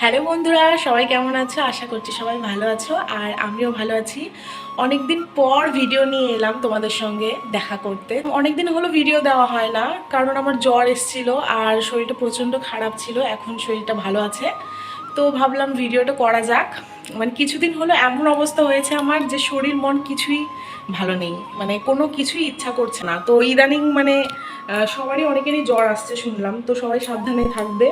Hello বন্ধুরা, সবাই কেমন আছো? আশা করছি সবাই ভালো আছো আর আমিও ভালো আছি। অনেকদিন পর ভিডিও নিয়ে এলাম তোমাদের সঙ্গে দেখা করতে। অনেকদিন হলো ভিডিও দেওয়া হয় না, কারণ আমার জ্বর এসেছিল আর শরীরটা প্রচণ্ড খারাপ ছিল। এখন শরীরটা ভালো আছে, তো ভাবলাম ভিডিওটা করা যাক। মানে কিছুদিন হলো এমন অবস্থা হয়েছে আমার যে শরীর মন কিছুই ভালো নেই, মানে কোনো কিছুই ইচ্ছা করছে না। তো ইদানিং মানে সবারই অনেকেরই জ্বর আসছে শুনলাম, তো সবাই সাবধানে থাকবে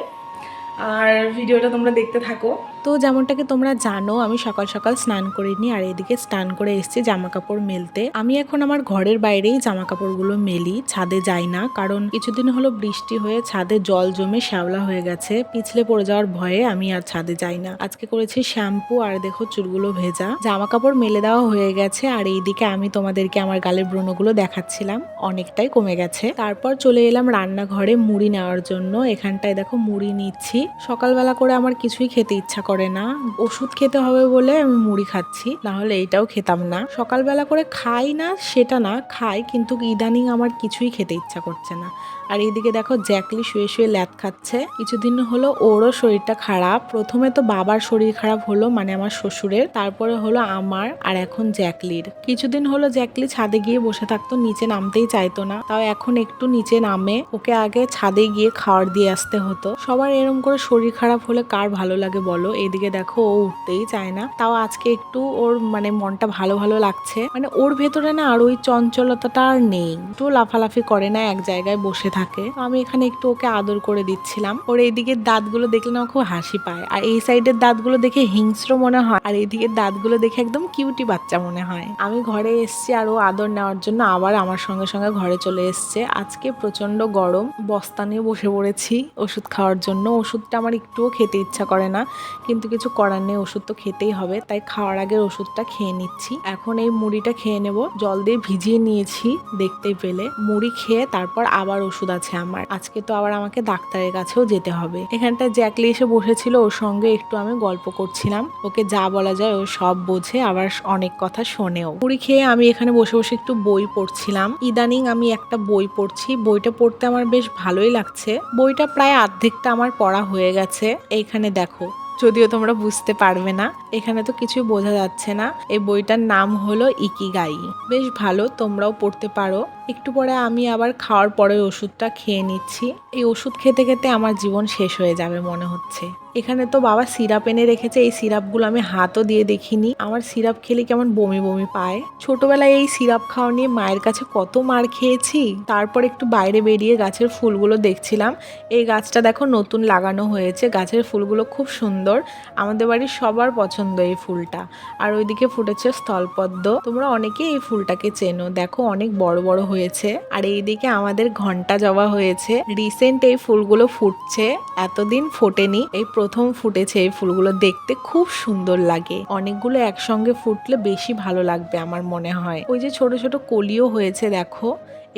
আর ভিডিওটা তোমরা দেখতে থাকো। তো যেমনটাকে তোমরা জানো, আমি সকাল সকাল স্নান করে নিই আর এদিকে স্নান করে এসেছি জামা কাপড় মেলতে। আমি এখন আমার ঘরের বাইরেই জামা কাপড়গুলো মেলি, ছাদে যাই না, কারণ কিছুদিন হলো বৃষ্টি হয়ে ছাদে জল জমে শ্যাওলা হয়ে গেছে। পিছলে পড়ে যাওয়ার ভয়ে আমি আর ছাদে যাই না। আজকে করেছি শ্যাম্পু আর দেখো চুলগুলো ভেজা। জামা কাপড় মেলে দেওয়া হয়ে গেছে আর এইদিকে আমি তোমাদেরকে আমার গালের ব্রণগুলো দেখাচ্ছিলাম, অনেকটাই কমে গেছে। তারপর চলে এলাম রান্নাঘরে মুড়ি নেওয়ার জন্য। এখানটায় দেখো মুড়ি নিচ্ছি। সকালবেলা করে আমার কিছুই খেতে ইচ্ছা করে না, ওষুধ খেতে হবে বলে আমি মুড়ি খাচ্ছি, না হলে এইটাও খেতাম না। সকালবেলা করে খাই না সেটা না, খাই, কিন্তু ইদানিং আমার কিছুই খেতে ইচ্ছা করছে না। আর এইদিকে দেখো জ্যাকলি শুয়ে শুয়ে ল্যাদ খাচ্ছে। কিছুদিন হলো ওরও শরীরটা খারাপ। প্রথমে তো বাবার শরীর খারাপ হলো, মানে আমার শ্বশুরের, তারপরে হলো আমার, আর এখন জ্যাকলির। কিছুদিন হলো জ্যাকলি ছাদে গিয়ে বসে থাকতো, নিচে নামতেই চাইতো না। তাও এখন একটু নিচে নামে। ওকে আগে ছাদে গিয়ে খাবার দিয়ে আসতে হতো। সবার এরম করে শরীর খারাপ হলে কার ভালো লাগে বলো? এদিকে দেখো ও উঠতেই চায় না। তাও আজকে একটু ওর মানে মনটা ভালো ভালো লাগছে, মানে ওর ভেতরে না আর ওই চঞ্চলতাটা আর নেই। একটু লাফালাফি করে না, এক জায়গায় বসে থাকে। আমি এখানে একটু ওকে আদর করে দিচ্ছিলাম। ওর এইদিকে দাঁতগুলো দেখলে না খুব হাসি পায়, আর এই সাইডের দাঁতগুলো দেখে হিংস্র মনে হয়, আর এইদিকের দাঁতগুলো দেখে একদম কিউটি বাচ্চা মনে হয়। আমি ঘরে এসছি আর ও আদর নেওয়ার জন্য আবার আমার সঙ্গে সঙ্গে ঘরে চলে এসছে। আজকে প্রচন্ড গরম, বস্তা নিয়ে বসে পড়েছি ওষুধ খাওয়ার জন্য। ওষুধটা আমার একটুও খেতে ইচ্ছা করে না, কিন্তু কিছু করার নেই, ওষুধ তো খেতেই হবে, তাই খাওয়ার আগে ওষুধটা খেয়ে নিচ্ছি। এখন এই মুড়িটা খেয়ে নেব, জল দিয়ে ভিজিয়ে নিয়েছি দেখতেই পেলে। মুড়ি খেয়ে তারপর আবার ওষুধ আছে আমার। আজকে তো আবার আমাকে ডাক্তারের কাছেও যেতে হবে। এখানটা জ্যাকলি এসে বসেছিল, ওর সঙ্গে একটু আমি গল্প করছিলাম। ওকে যা বলা যায় ও সব বোঝে, আবার অনেক কথা শোনেও। মুড়ি খেয়ে আমি এখানে বসে বসে একটু বই পড়ছিলাম। ইদানিং আমি একটা বই পড়ছি, বইটা পড়তে আমার বেশ ভালোই লাগছে। বইটা প্রায় অর্ধেকটা আমার পড়া হয়ে গেছে। এইখানে দেখো, যদিও তোমরা বুঝতে পারবে না, এখানে তো কিছুই বোঝা যাচ্ছে না। এই বইটার নাম হলো ইকিগাই। বেশ ভালো, তোমরাও পড়তে পারো। একটু পরে আমি আবার খাওয়ার পরে ওষুধটা খেয়ে নিচ্ছি। এই ওষুধ খেতে খেতে আমার জীবন শেষ হয়ে যাবে মনে হচ্ছে। এখানে তো বাবা সিরাপ এনে রেখেছে, এই সিরাপগুলো আমি হাতও দিয়ে দেখিনি। আমার সিরাপ খেলে কেমন বমি বমি পায়। ছোটবেলায় এই সিরাপ খাওয়া নিয়ে মায়ের কাছে কত মার খেয়েছি। তারপর একটু বাইরে বেরিয়ে গাছের ফুলগুলো দেখছিলাম। এই গাছটা দেখো নতুন লাগানো হয়েছে, গাছের ফুলগুলো খুব সুন্দর, আমাদের বাড়ির সবার পছন্দ এই ফুলটা। আর ওইদিকে ফুটেছে স্থলপদ্ম, তোমরা অনেকেই এই ফুলটাকে চেনো, দেখো অনেক বড় বড় হয়েছে। আর এইদিকে আমাদের ঘন্টা জবা হয়েছে, রিসেন্ট এই ফুলগুলো ফুটছে, এতদিন ফোটেনি, এই প্রথম ফুটেছে। এই ফুলগুলো দেখতে খুব সুন্দর লাগে, অনেকগুলো একসঙ্গে ফুটলে বেশি ভালো লাগবে আমার মনে হয়। ওই যে ছোট ছোট কলিও হয়েছে দেখো,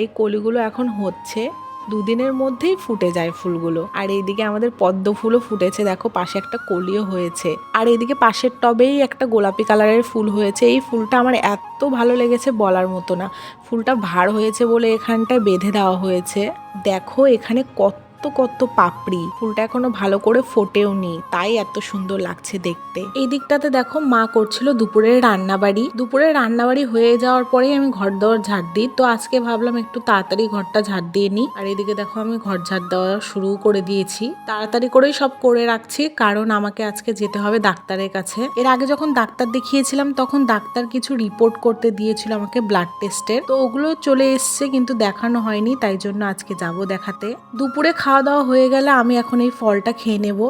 এই কলিগুলো এখন হচ্ছে, দুদিনের মধ্যেই ফুটে যায় ফুলগুলো। আর এইদিকে আমাদের পদ্ম ফুলও ফুটেছে, দেখো পাশে একটা কলিও হয়েছে। আর এইদিকে পাশের টবেই একটা গোলাপি কালারের ফুল হয়েছে। এই ফুলটা আমার এত ভালো লেগেছে বলার মতো না। ফুলটা ভার হয়েছে বলে এখানটায় বেঁধে দেওয়া হয়েছে। দেখো এখানে কত কত পাপড়ি, ফুলটা এখনো ভালো করে ফোটেও নি, তাই এত সুন্দর লাগছে দেখতে। এই দিকটাতে দেখো মা করছিল দুপুরের রান্নাবাড়ি। দুপুরের রান্নাবাড়ি হয়ে যাওয়ার পরেই আমি ঘর দেওয়ার ঝাড় দিই, তো আজকে ভাবলাম একটু তাড়াতাড়ি ঘরটা ঝাড় দিয়ে নিই। আর এদিকে দেখো আমি ঘর ঝাড় দেওয়া শুরু করে দিয়েছি, তাড়াতাড়ি করেই সব করে রাখছি, কারণ আমাকে আজকে যেতে হবে ডাক্তারের কাছে। এর আগে যখন ডাক্তার দেখিয়েছিলাম তখন ডাক্তার কিছু রিপোর্ট করতে দিয়েছিল আমাকে ব্লাড টেস্টের, তো ওগুলো চলে এসছে কিন্তু দেখানো হয়নি, তাই জন্য আজকে যাব দেখাতে। দুপুরে খাওয়া দাওয়া হয়ে গেলে আমি এখন এই ফলটা খেয়ে নেব।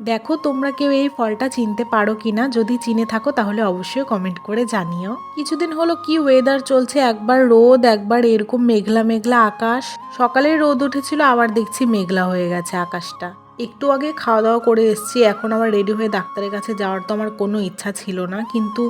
দেখো তোমরা কেউ এই ফলটা চিনতে পারো কিনা, যদি চিনে থাকো তাহলে অবশ্যই কমেন্ট করে জানিও। কিছুদিন হলো কি ওয়েদার চলছে, একবার রোদ একবার এরকম মেঘলা মেঘলা আকাশ। সকালে রোদ উঠেছিল, আবার দেখছি মেঘলা হয়ে গেছে আকাশটা। একটু আগে খাওয়া দাওয়া করে এসেছি, এখন আবার রেডি হয়ে ডাক্তারের কাছে যাওয়ার তো আমার কোনো ইচ্ছা ছিল না, কিন্তু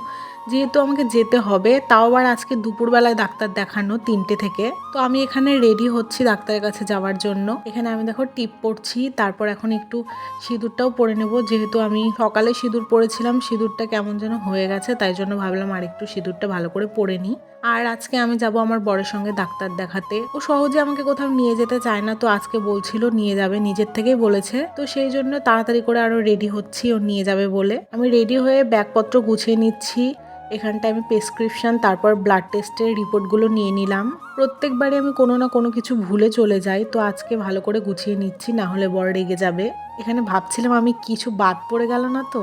যেহেতু আমাকে যেতে হবে, তাও আবার আজকে দুপুরবেলায় ডাক্তার দেখানো 3টে থেকে। তো আমি এখানে রেডি হচ্ছি ডাক্তারের কাছে যাওয়ার জন্য। এখানে আমি দেখো টিপ পরছি, তারপর এখন একটু সিঁদুরটাও পরে নেব। যেহেতু আমি সকালে সিঁদুর পরেছিলাম, সিঁদুরটা কেমন যেন হয়ে গেছে, তাই জন্য ভাবলাম আর একটু সিঁদুরটা ভালো করে পরে নিই। আর আজকে আমি যাব আমার বরের সঙ্গে ডাক্তার দেখাতে। ও সহজে আমাকে কোথাও নিয়ে যেতে চায় না, তো আজকে বলছিল নিয়ে যাবে, নিজের থেকেই বলেছে। তো সেই জন্য তাড়াতাড়ি করে আরো রেডি হচ্ছি ও নিয়ে যাবে বলে। আমি রেডি হয়ে ব্যাগপত্র গুছিয়ে নিচ্ছি। এখানটায় আমি প্রেসক্রিপশন, তারপর ব্লাড টেস্টের রিপোর্টগুলো নিয়ে নিলাম। প্রত্যেকবারই আমি কোনো না কোনো কিছু ভুলে চলে যাই, তো আজকে ভালো করে গুছিয়ে নিচ্ছি, না হলে বর রেগে যাবে। এখানে ভাবছিলাম আমি কিছু বাদ পড়ে গেল না তো।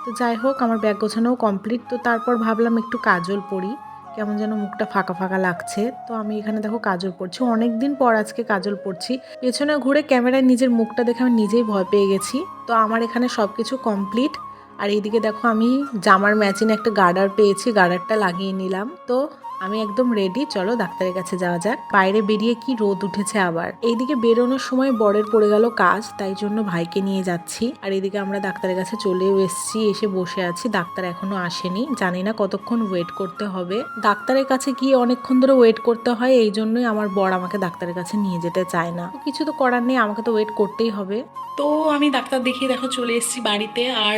তো যাই হোক, আমার ব্যাগ গোছানোও কমপ্লিট। তো তারপর ভাবলাম একটু কাজল পরি, কেমন যেন মুখটা ফাঁকা ফাঁকা লাগছে। তো আমি এখানে দেখো কাজল পরছি, অনেকদিন পর আজকে কাজল পরছি। পেছনে ঘুরে ক্যামেরায় নিজের মুখটা দেখে আমি নিজেই ভয় পেয়ে গেছি। তো আমার এখানে সব কিছু কমপ্লিট। আর এইদিকে দেখো আমি জামার ম্যাচিং একটা গার্ডার পেয়েছি, গার্ডারটা লাগিয়ে নিলাম। তো আমি একদম রেডি, চলো ডাক্তারের কাছে যাওয়া যাক। বাইরে বেরিয়ে কি রোদ উঠেছে আবার। এইদিকে বেরোনোর সময় বরের পড়ে গেল কাজ, তাই জন্য ভাইকে নিয়ে যাচ্ছি। আর এইদিকে আমরা ডাক্তারের কাছে চলেও এসেছি, এসে বসে আছি। ডাক্তার এখনো আসেনি, জানি না কতক্ষণ ওয়েট করতে হবে। ডাক্তারের কাছে গিয়ে অনেকক্ষণ ধরে ওয়েট করতে হয়, এই জন্যই আমার বর আমাকে ডাক্তারের কাছে নিয়ে যেতে চায় না। কিছু তো করার নেই, আমাকে তো ওয়েট করতেই হবে। তো আমি ডাক্তার দেখিয়ে দেখো চলে এসেছি বাড়িতে। আর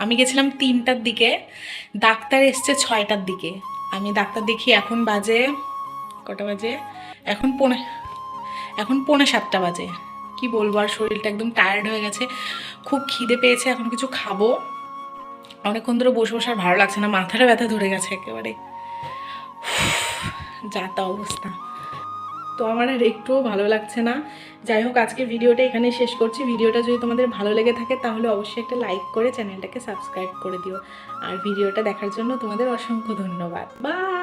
আমি গেছিলাম 3টার দিকে, ডাক্তার এসছে 6টার দিকে। আমি ডাক্তার দেখি এখন বাজে কটা বাজে, এখন পৌনে 7টা বাজে। কি বলবো, আর শরীরটা একদম টায়ার্ড হয়ে গেছে, খুব খিদে পেয়েছে, এখন কিছু খাবো। অনেকক্ষণ ধরে বসে বসে আর ভালো লাগছে না, মাথাটা ব্যথা ধরে গেছে একেবারে, যা তা অবস্থা। তো আমার আর একটুও ভালো লাগছে না। যাই হোক, আজকে ভিডিওটা এখানে শেষ করছি। ভিডিওটা যদি তোমাদের ভালো লেগে থাকে তাহলে অবশ্যই একটা লাইক করে চ্যানেলটাকে সাবস্ক্রাইব করে দিও। আর ভিডিওটা দেখার জন্য তোমাদের অসংখ্য ধন্যবাদ। বাই।